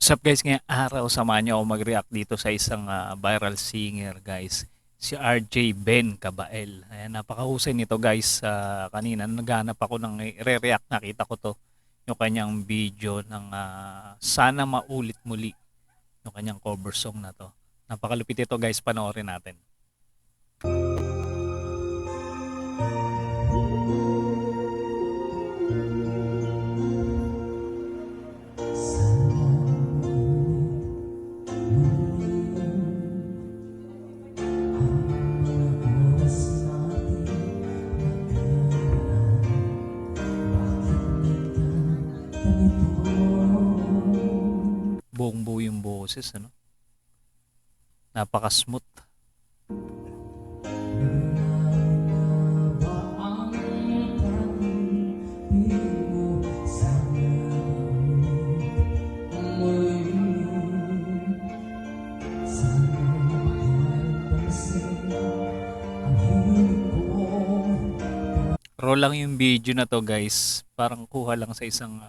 What's up guys, ngayong araw samahan niyo ako mag-react dito sa isang viral singer guys. Si RJ Ben Cabael. Ayan, napakahusay nito guys. Kanina naghanap ako ng re-react, nakita ko to. Yung kanyang video ng Sana Maulit Muli. Yung kanyang cover song na to. Napakalupit ito guys, panoorin natin. Buong buo yung boses, ano? Napaka-smooth. Raw lang yung video na to guys. Parang kuha lang sa isang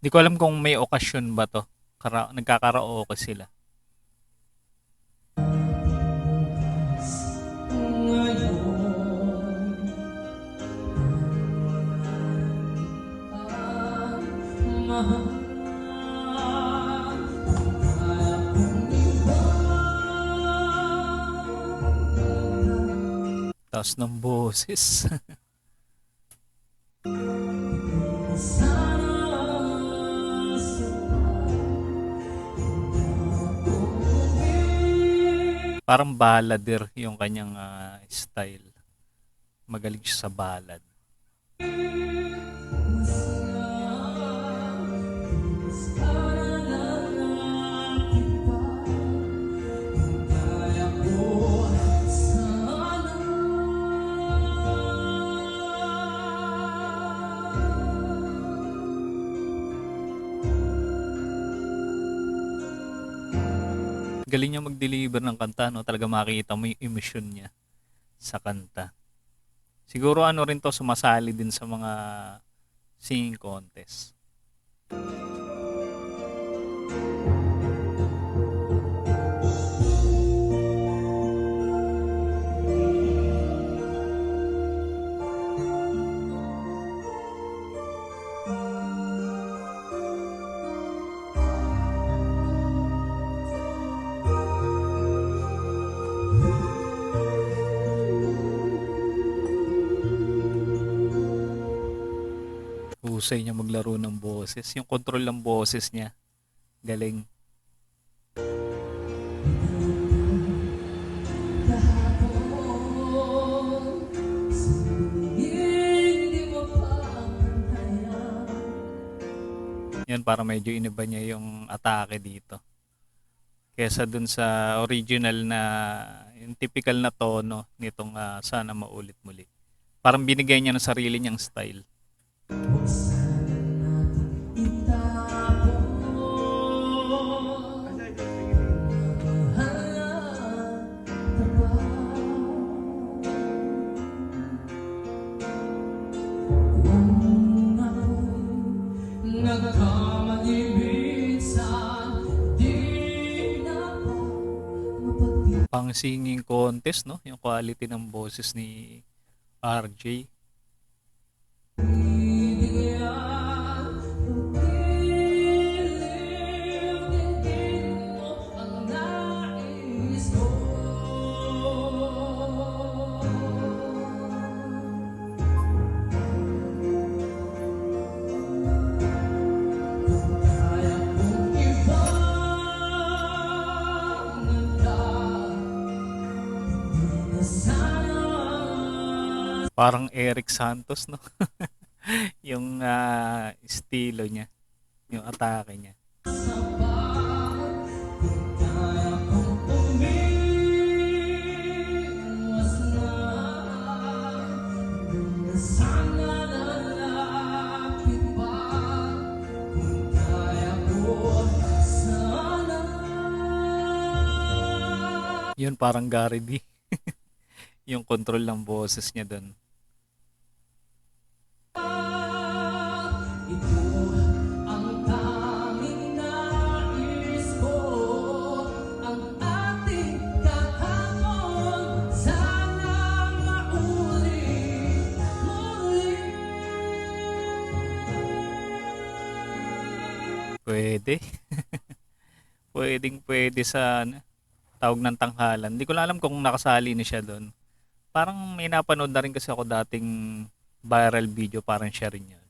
di ko alam kung may okasyon ba to. Nagkakaraoke sila. Taos ng boses. Parang ballader yung kanyang style. Magaling siya sa ballad. Galing niya mag-deliver ng kanta, no? Talaga makikita mo yung emotion niya sa kanta. Siguro ano rin to, sumasali din sa mga singing contest. Husay niya maglaro ng boses. Yung control ng boses niya, galing. Yan, para medyo iniba niya yung atake dito. Kesa dun sa original na, yung typical na tono nitong Sana Maulit Muli. Parang binigay niya ng sarili niyang style. Pang singing contest, no? Yung quality ng boses ni RJ. Parang Eric Santos, no? Yung estilo niya, yung atake niya. Yun parang Gary B. Yung control ng boses niya doon. Pwede. Pwede sa ano, tawag ng tanghalan. Hindi ko lang alam kung nakasali na siya doon. Parang may napanood na rin kasi ako dating viral video, parang siya rin yun.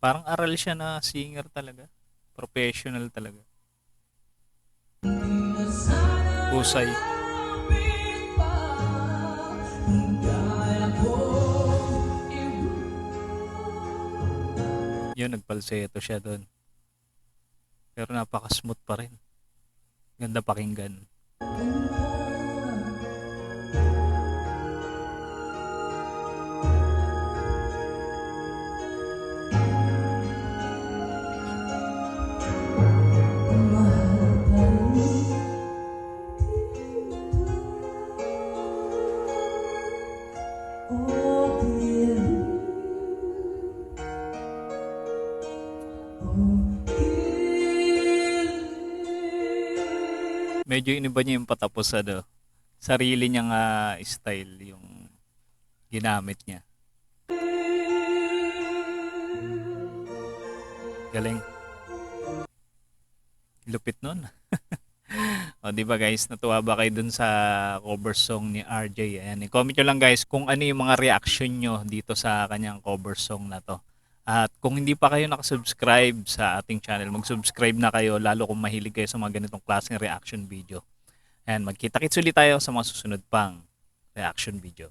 Parang aral siya na singer talaga. Professional talaga. Husay. Yun, nagpalseto siya doon. Pero napaka-smooth pa rin. Ganda pakinggan. Medyo iniba niya yung patapos sarili niyang style yung ginamit niya. Galing. Lupit nun. O, di ba guys, natuwa ba kayo dun sa cover song ni RJ? Ayan, i-comment nyo lang guys kung ano yung mga reaction nyo dito sa kanyang cover song na to. At kung hindi pa kayo nakasubscribe sa ating channel, mag-subscribe na kayo lalo kung mahilig kayo sa mga ganitong klaseng reaction video. Ayan, magkita-kits ulit tayo sa mga susunod pang reaction video.